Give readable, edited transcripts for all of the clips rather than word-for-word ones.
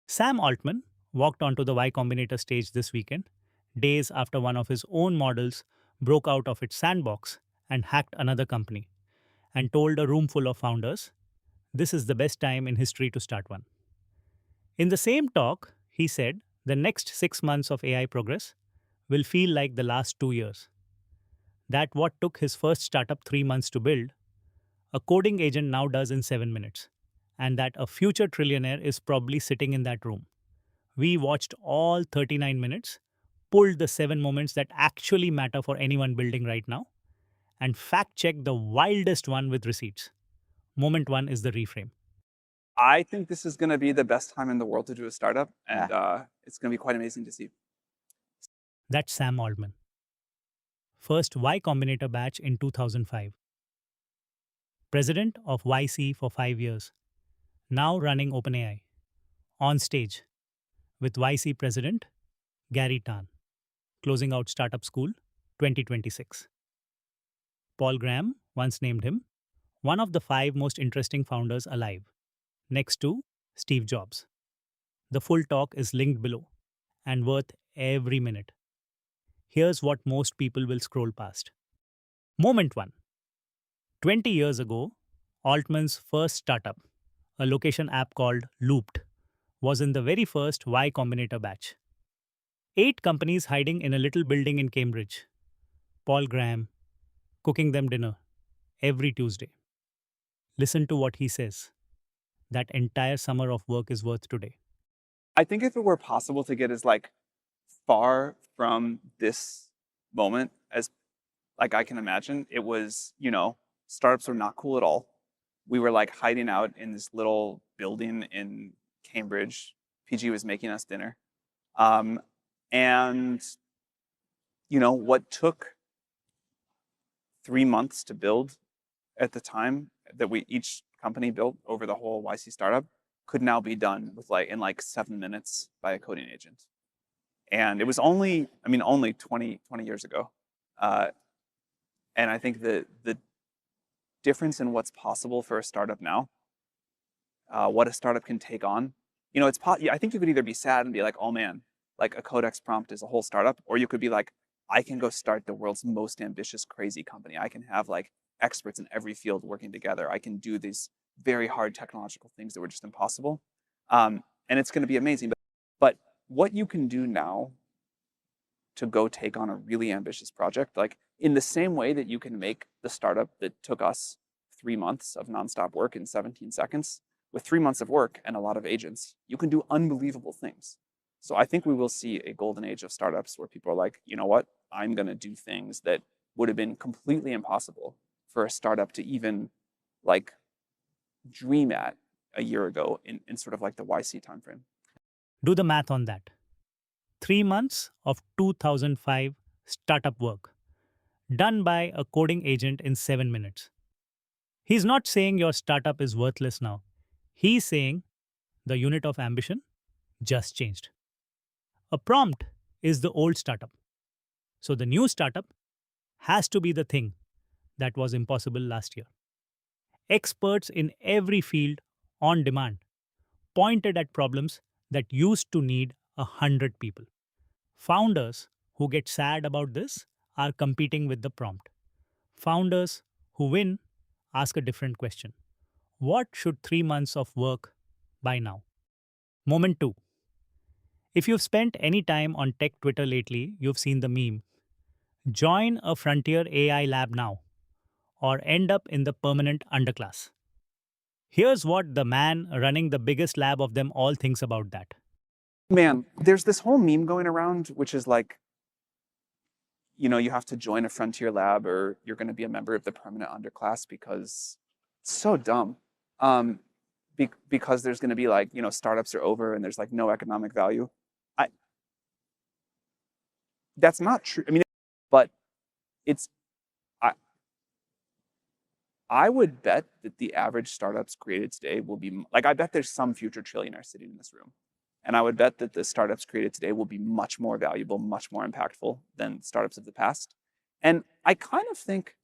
Sam Altman walked onto the Y Combinator stage this weekend, days after one of his own models broke out of its sandbox and hacked another company, and told a room full of founders, this is the best time in history to start one. In the same talk, he said the next 6 months of AI progress will feel like the last 2 years. That what took his first startup 3 months to build, a coding agent now does in 7 minutes, and that a future trillionaire is probably sitting in that room. We watched all 39 minutes, pulled the 7 moments that actually matter for anyone building right now, and fact checked the wildest one with receipts. Moment one is the reframe. I think this is going to be the best time in the world to do a startup, and it's going to be quite amazing to see. That's Sam Altman. First Y Combinator batch in 2005. President of YC for 5 years. Now running OpenAI. On stage with YC President Gary Tan. Closing out Startup School 2026. Paul Graham once named him one of the 5 most interesting founders alive, next to Steve Jobs. The full talk is linked below and worth every minute. Here's what most people will scroll past. Moment 1. 20 years ago, Altman's first startup, a location app called Loopt, was in the very first Y Combinator batch. 8 companies hiding in a little building in Cambridge. Paul Graham cooking them dinner every Tuesday. Listen to what he says. That entire summer of work is worth today. I think if it were possible to get as far from this moment as I can imagine, it was, startups were not cool at all. We were hiding out in this little building in Cambridge. PG was making us dinner. And what took 3 months to build at the time that each company built over the whole YC startup could now be done with in 7 minutes by a coding agent. And it was only 20 years ago. And I think the difference in what's possible for a startup now, what a startup can take on, I think you could either be sad and be like, oh man, a Codex prompt is a whole startup, or you could be like, I can go start the world's most ambitious, crazy company. I can have experts in every field working together. I can do these very hard technological things that were just impossible. And it's going to be amazing. But what you can do now to go take on a really ambitious project, in the same way that you can make the startup that took us 3 months of nonstop work in 17 seconds, with 3 months of work and a lot of agents, you can do unbelievable things. So I think we will see a golden age of startups where people are like, you know what, I'm going to do things that would have been completely impossible for a startup to even dream at a year ago in sort of the YC timeframe. Do the math on that. 3 months of 2005 startup work, done by a coding agent in 7 minutes. He's not saying your startup is worthless now. He's saying the unit of ambition just changed. A prompt is the old startup. So the new startup has to be the thing that was impossible last year. Experts in every field on demand pointed at problems that used to need 100 people. Founders who get sad about this are competing with the prompt. Founders who win ask a different question. What should 3 months of work by now? Moment 2. If you've spent any time on tech Twitter lately, you've seen the meme. Join a frontier AI lab now, or end up in the permanent underclass. Here's what the man running the biggest lab of them all thinks about that. Man, there's this whole meme going around, which is you have to join a frontier lab or you're going to be a member of the permanent underclass, because it's so dumb. Because there's going to be startups are over and there's no economic value. That's not true. But I would bet that the average startups created today will be I bet there's some future trillionaire sitting in this room. And I would bet that the startups created today will be much more valuable, much more impactful than startups of the past. And I kind of think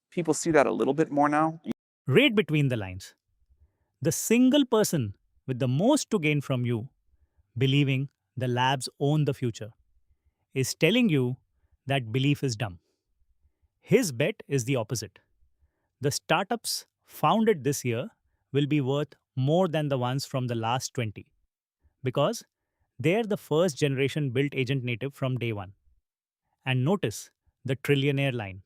people see that a little bit more now. Read between the lines. The single person with the most to gain from you believing the labs own the future, is telling you that belief is dumb. His bet is the opposite. The startups founded this year will be worth more than the ones from the last 20 because they're the first generation built agent native from day one. And notice the trillionaire line.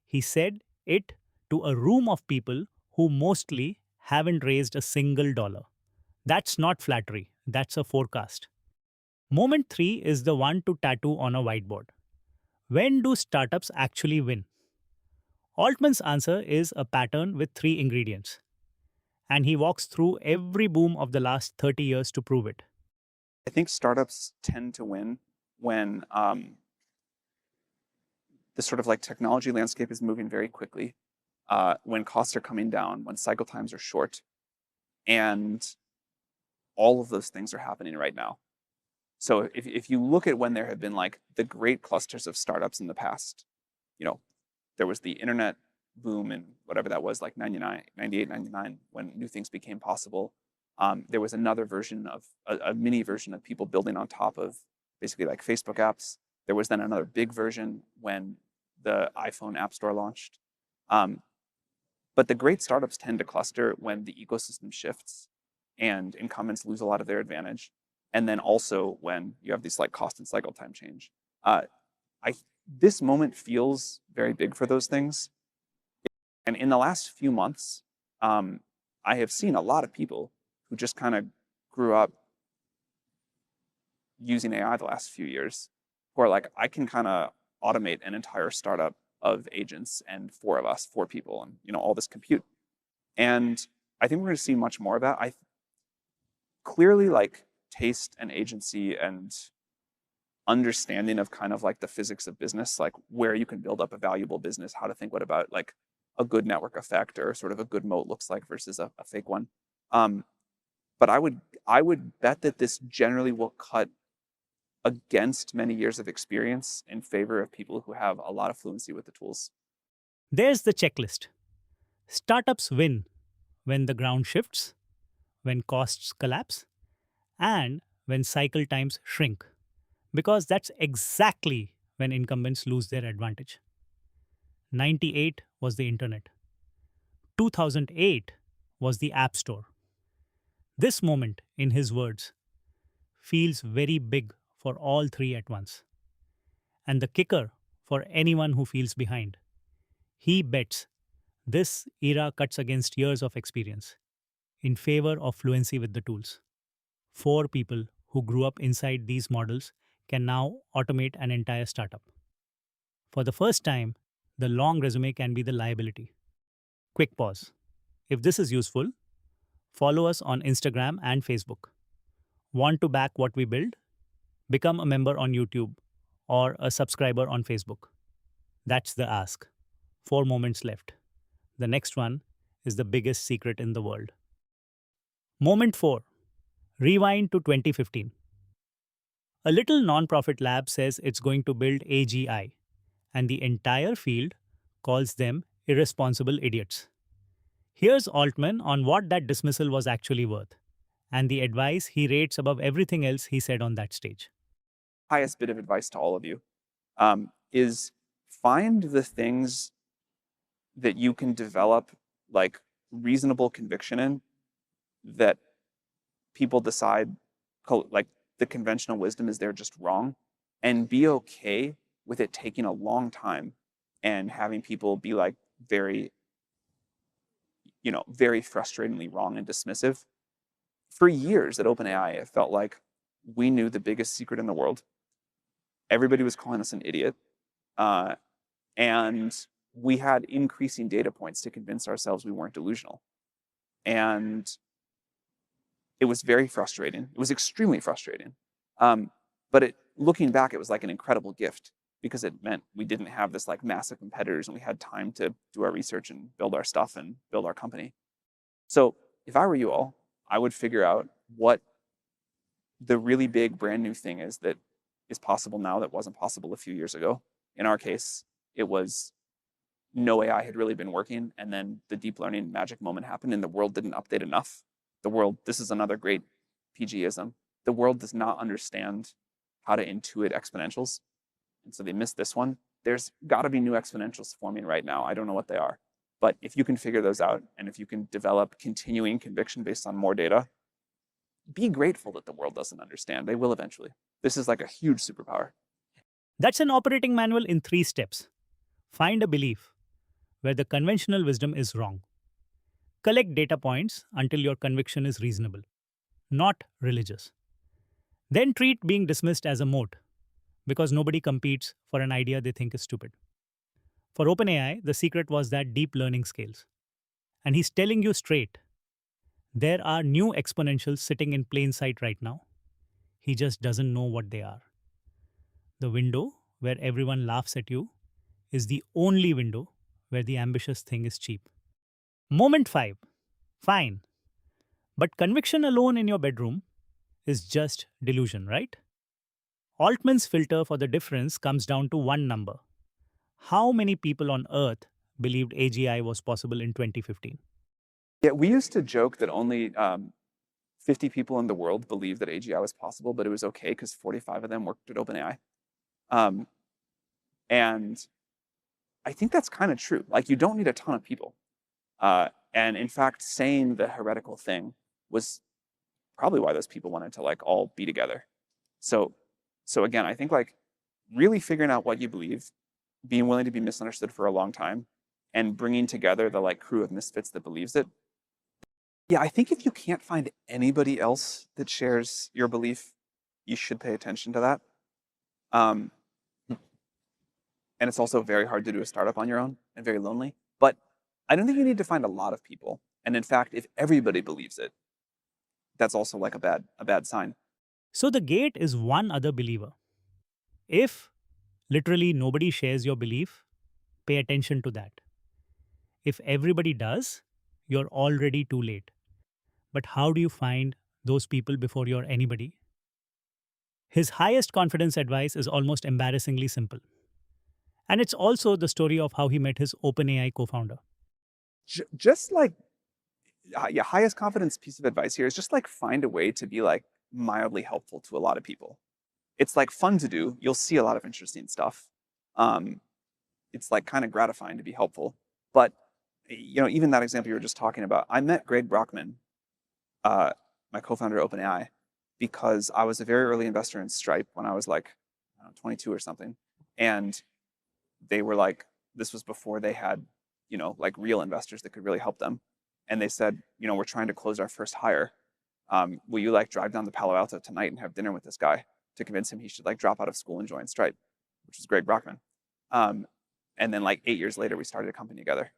He said it to a room of people who mostly haven't raised a single dollar. That's not flattery, that's a forecast. Moment 3 is the one to tattoo on a whiteboard. When do startups actually win? Altman's answer is a pattern with 3 ingredients, and he walks through every boom of the last 30 years to prove it. I think startups tend to win when the sort of like technology landscape is moving very quickly, when costs are coming down, when cycle times are short, and all of those things are happening right now. So if you look at when there have been like the great clusters of startups in the past, you know, there was the internet boom in whatever that was, like 99, 98, 99, when new things became possible. There was another version of a mini version of people building on top of basically like Facebook apps. There was then another big version when the iPhone App Store launched. But the great startups tend to cluster when the ecosystem shifts and incumbents lose a lot of their advantage. And then also when you have these like cost and cycle time change. This moment feels very big for those things. And in the last few months, I have seen a lot of people who just kind of grew up using AI the last few years, who are like, I can kind of automate an entire startup of agents and 4 of us, 4 people, and all this compute. And I think we're going to see much more of that. I clearly like taste and agency and understanding of kind of like the physics of business, like where you can build up a valuable business, how to think what about like a good network effect or sort of a good moat looks like versus a fake one. But I would bet that this generally will cut against many years of experience in favor of people who have a lot of fluency with the tools. There's the checklist. Startups win when the ground shifts, when costs collapse, and when cycle times shrink, because that's exactly when incumbents lose their advantage. 98 was the internet. 2008 was the App Store. This moment, in his words, feels very big for all 3 at once. And the kicker for anyone who feels behind, he bets this era cuts against years of experience in favor of fluency with the tools. 4 people who grew up inside these models can now automate an entire startup. For the first time, the long resume can be the liability. Quick pause. If this is useful, follow us on Instagram and Facebook. Want to back what we build? Become a member on YouTube or a subscriber on Facebook. That's the ask. 4 moments left. The next one is the biggest secret in the world. Moment 4. Rewind to 2015. A little nonprofit lab says it's going to build AGI, and the entire field calls them irresponsible idiots. Here's Altman on what that dismissal was actually worth, and the advice he rates above everything else he said on that stage. Highest bit of advice to all of you is find the things that you can develop like reasonable conviction in that people decide like the conventional wisdom is they're just wrong, and be okay with it taking a long time and having people be like very frustratingly wrong and dismissive. For years at OpenAI, it felt like we knew the biggest secret in the world. Everybody was calling us an idiot. And we had increasing data points to convince ourselves we weren't delusional. And it was very frustrating. It was extremely frustrating. But looking back, it was like an incredible gift because it meant we didn't have this like massive competitors and we had time to do our research and build our stuff and build our company. So if I were you all, I would figure out what the really big brand new thing is that is possible now that wasn't possible a few years ago. In our case, it was no AI had really been working, and then the deep learning magic moment happened and the world didn't update enough. This is another great PGism. the world does not understand how to intuit exponentials. And so they missed this one. There's got to be new exponentials forming right now. I don't know what they are. But if you can figure those out, and if you can develop continuing conviction based on more data, be grateful that the world doesn't understand. They will eventually. This is like a huge superpower. That's an operating manual in 3 steps. Find a belief where the conventional wisdom is wrong. Collect data points until your conviction is reasonable, not religious. Then treat being dismissed as a moat because nobody competes for an idea they think is stupid. For OpenAI, the secret was that deep learning scales. And he's telling you straight there are new exponentials sitting in plain sight right now. He just doesn't know what they are. The window where everyone laughs at you is the only window where the ambitious thing is cheap. Moment 5. Fine. But conviction alone in your bedroom is just delusion, right? Altman's filter for the difference comes down to one number. How many people on Earth believed AGI was possible in 2015? Yeah, we used to joke that only 50 people in the world believed that AGI was possible, but it was okay because 45 of them worked at OpenAI. And I think that's kind of true. Like, you don't need a ton of people. And in fact, saying the heretical thing was probably why those people wanted to like all be together. So again, I think like really figuring out what you believe, being willing to be misunderstood for a long time, and bringing together the like crew of misfits that believes it. Yeah, I think if you can't find anybody else that shares your belief, you should pay attention to that. Um, and it's also very hard to do a startup on your own and very lonely. But I don't think you need to find a lot of people. And in fact, if everybody believes it, that's also like a bad sign. So the gate is one other believer. If literally nobody shares your belief, pay attention to that. If everybody does, you're already too late. But how do you find those people before you're anybody? His highest confidence advice is almost embarrassingly simple. And it's also the story of how he met his OpenAI co founder. Just like, yeah, highest confidence piece of advice here is just like find a way to be like mildly helpful to a lot of people. It's like fun to do. You'll see a lot of interesting stuff. It's like kind of gratifying to be helpful. But you know, even that example you were just talking about, I met Greg Brockman, my co-founder of OpenAI, because I was a very early investor in Stripe when I was like, I don't know, 22 or something, and they were like, this was before they had, you know, like real investors that could really help them, and they said, you know, we're trying to close our first hire. Will you like drive down to Palo Alto tonight and have dinner with this guy to convince him he should like drop out of school and join Stripe, which is Greg Brockman. And then like 8 years later, we started a company together.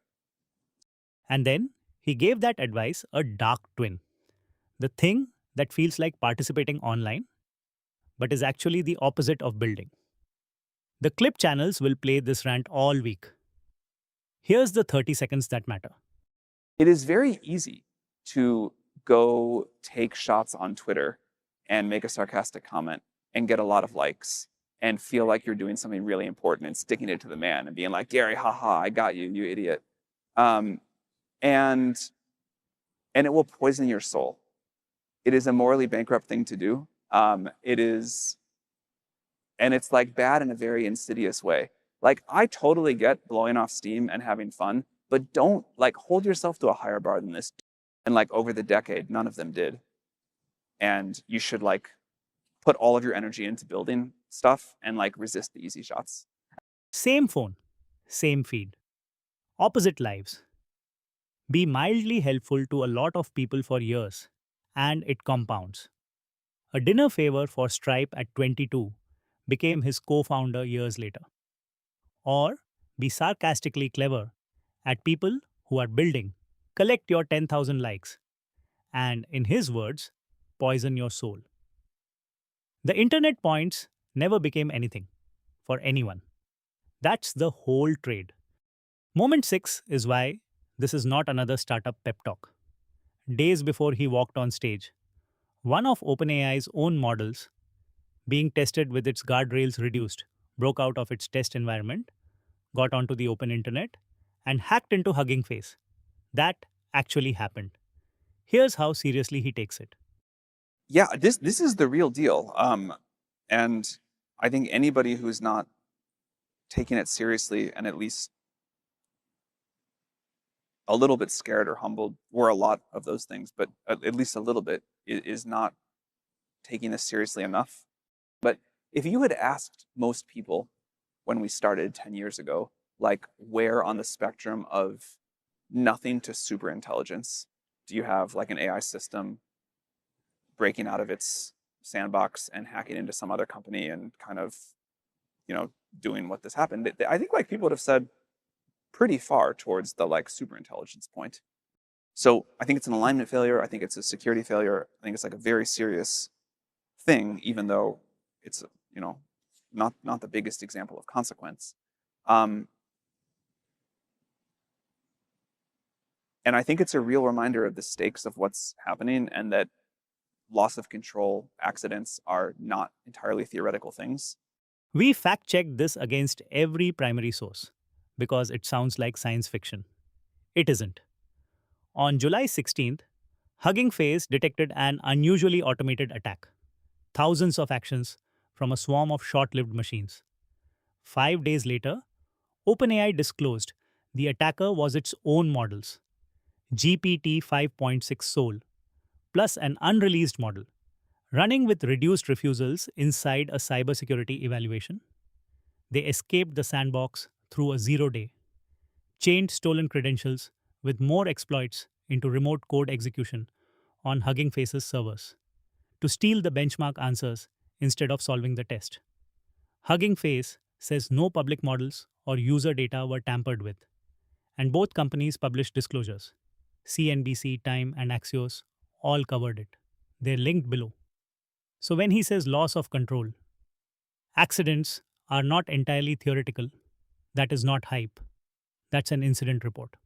And then he gave that advice a dark twin. The thing that feels like participating online, but is actually the opposite of building. The clip channels will play this rant all week. Here's the 30 seconds that matter. It is very easy to go take shots on Twitter and make a sarcastic comment and get a lot of likes and feel like you're doing something really important and sticking it to the man and being like, Gary, haha, I got you, you idiot. And it will poison your soul. It is a morally bankrupt thing to do. And it's like bad in a very insidious way. Like, I totally get blowing off steam and having fun, but don't like hold yourself to a higher bar than this. And like over the decade, none of them did. And you should like put all of your energy into building stuff and like resist the easy shots. Same phone, same feed, opposite lives. Be mildly helpful to a lot of people for years, and it compounds. A dinner favor for Stripe at 22 became his co founder years later. Or be sarcastically clever at people who are building, collect your 10,000 likes, and in his words, poison your soul. The internet points never became anything for anyone. That's the whole trade. Moment 6 is why this is not another startup pep talk. Days before he walked on stage, one of OpenAI's own models, being tested with its guardrails reduced, broke out of its test environment, got onto the open internet, and hacked into Hugging Face. That actually happened. Here's how seriously he takes it. Yeah, this is the real deal. And I think anybody who's not taking it seriously and at least a little bit scared or humbled, or a lot of those things, but at least a little bit, is not taking this seriously enough. But if you had asked most people when we started 10 years ago, like where on the spectrum of nothing to super intelligence do you have like an AI system breaking out of its sandbox and hacking into some other company and kind of, you know, doing what this happened, I think like people would have said pretty far towards the like super intelligence point. So I think it's an alignment failure. I think it's a security failure. I think it's like a very serious thing, even though it's, you know, not the biggest example of consequence. Um, and I think it's a real reminder of the stakes of what's happening, and that loss of control accidents are not entirely theoretical things. We fact checked this against every primary source because it sounds like science fiction. It isn't. On July 16th, Hugging Face detected an unusually automated attack. Thousands of actions from a swarm of short lived machines. 5 days later, OpenAI disclosed the attacker was its own models, GPT 5.6 Soul, plus an unreleased model, running with reduced refusals inside a cybersecurity evaluation. They escaped the sandbox through a 0 day, chained stolen credentials with more exploits into remote code execution on Hugging Face's servers to steal the benchmark answers instead of solving the test. Hugging Face says no public models or user data were tampered with, and both companies published disclosures. CNBC, Time, and Axios all covered it. They're linked below. So when he says loss of control, accidents are not entirely theoretical. That is not hype. That's an incident report.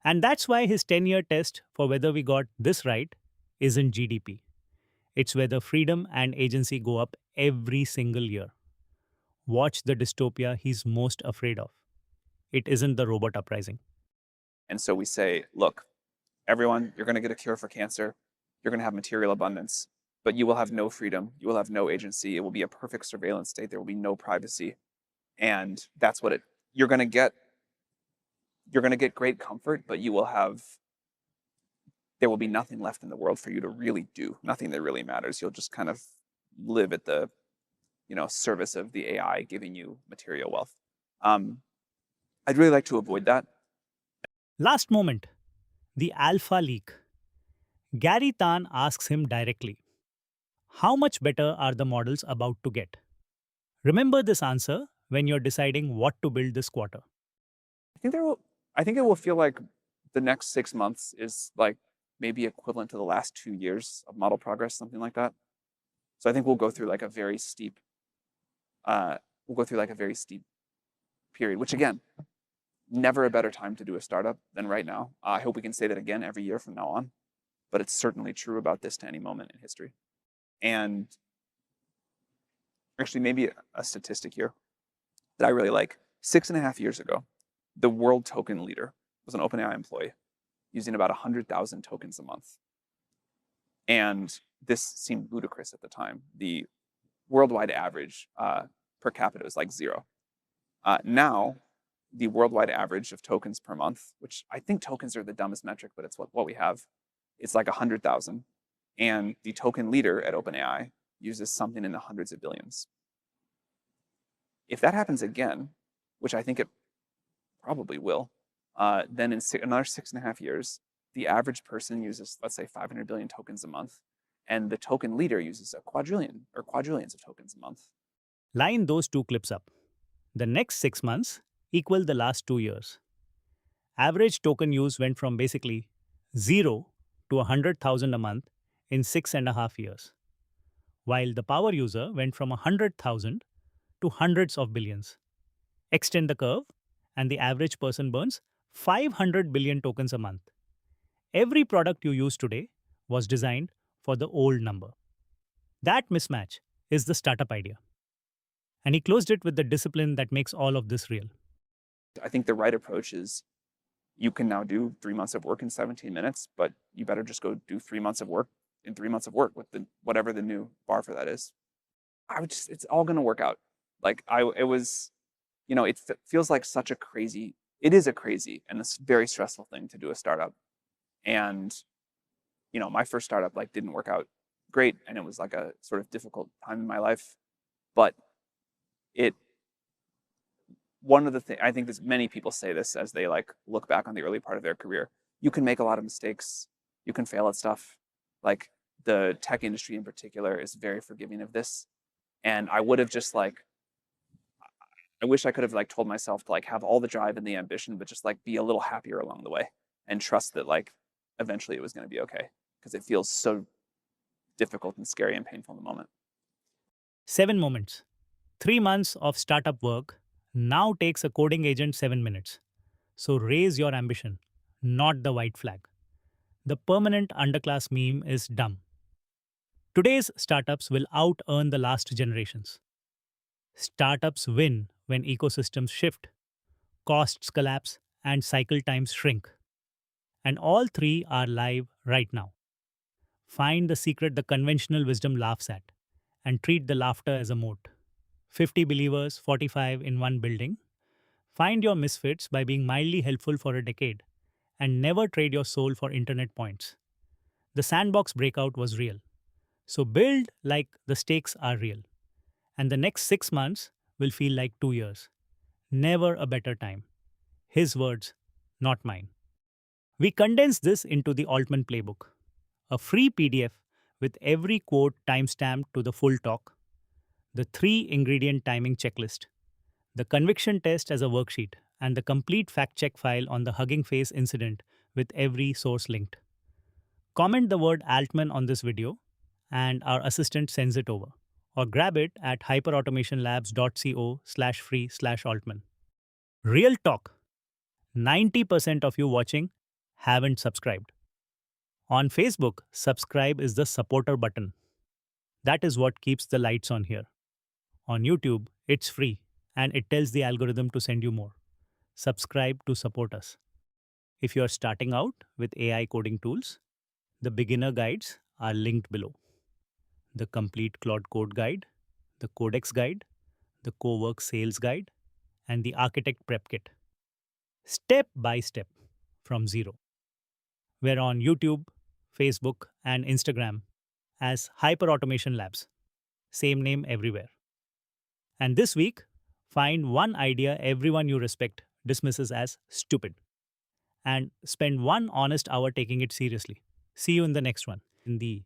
And that's why his 10-year test for whether we got this right isn't GDP. It's whether freedom and agency go up every single year. Watch the dystopia he's most afraid of. It isn't the robot uprising. And so we say, look, everyone, you're going to get a cure for cancer. You're going to have material abundance, but you will have no freedom. You will have no agency. It will be a perfect surveillance state. There will be no privacy. And that's what you're going to get. You're going to get great comfort, but there will be nothing left in the world for you to really do. Nothing that really matters. You'll just kind of live at the, service of the AI giving you material wealth. I'd really like to avoid that. Last moment, the alpha leak. Gary Tan asks him directly, how much better are the models about to get? Remember this answer when you're deciding what to build this quarter. I think it will feel like the next 6 months is like maybe equivalent to the last 2 years of model progress, something like that. So I think we'll go through like a very steep period, which again, never a better time to do a startup than right now. I hope we can say that again every year from now on, but it's certainly true about this tiny moment in history. And actually, maybe a statistic here that I really like. 6.5 years ago, the world token leader was an OpenAI employee using about 100,000 tokens a month. And this seemed ludicrous at the time. The worldwide average per capita was like 0. Now, the worldwide average of tokens per month, which I think tokens are the dumbest metric, but it's what we have, it's like 100,000. And the token leader at OpenAI uses something in the hundreds of billions. If that happens again, which I think it probably will, then in another 6.5 years, the average person uses, let's say, 500 billion tokens a month, and the token leader uses a quadrillion or quadrillions of tokens a month. Line those two clips up. The next 6 months equal the last 2 years. Average token use went from basically 0 to 100,000 a month in 6.5 years, while the power user went from 100,000 to hundreds of billions. Extend the curve, and the average person burns 500 billion tokens a month. Every product you use today was designed for the old number. That mismatch is the startup idea. And he closed it with the discipline that makes all of this real. I think the right approach is you can now do 3 months of work in 17 minutes, but you better just go do 3 months of work in 3 months of work with whatever the new bar for that is. It's all going to work out. Like it was, it feels like such a crazy, it is a crazy and a very stressful thing to do a startup. And, my first startup like didn't work out great. And it was like a sort of difficult time in my life, but it, one of the things I think this many people say this as they like look back on the early part of their career. You can make a lot of mistakes. You can fail at stuff. Like the tech industry in particular is very forgiving of this. And I would have just like, I wish I could have like told myself to like have all the drive and the ambition, but just like be a little happier along the way and trust that like eventually it was going to be okay, because it feels so difficult and scary and painful in the moment. 7 moments. 3 months of startup work now takes a coding agent 7 minutes. So raise your ambition, not the white flag. The permanent underclass meme is dumb. Today's startups will out earn the last generations. Startups win when ecosystems shift, costs collapse, and cycle times shrink. And all three are live right now. Find the secret the conventional wisdom laughs at and treat the laughter as a moat. 50 believers, 45 in one building. Find your misfits by being mildly helpful for a decade and never trade your soul for internet points. The sandbox breakout was real. So build like the stakes are real. And the next 6 months will feel like 2 years. Never a better time. His words, not mine. We condense this into the Altman Playbook, a free PDF with every quote timestamped to the full talk, the 3 ingredient timing checklist, the conviction test as a worksheet, and the complete fact check file on the Hugging Face incident with every source linked. Comment the word Altman on this video, and our assistant sends it over. Or grab it at hyperautomationlabs.co/free/Altman. Real talk. 90% of you watching haven't subscribed. On Facebook, subscribe is the supporter button. That is what keeps the lights on here. On YouTube, it's free and it tells the algorithm to send you more. Subscribe to support us. If you are starting out with AI coding tools, the beginner guides are linked below. The complete Claude Code Guide, the Codex Guide, the Cowork Sales Guide, and the Architect Prep Kit. Step by step from zero. We're on YouTube, Facebook, and Instagram as Hyperautomation Labs. Same name everywhere. And this week, find one idea everyone you respect dismisses as stupid and spend 1 honest hour taking it seriously. See you in the next one in the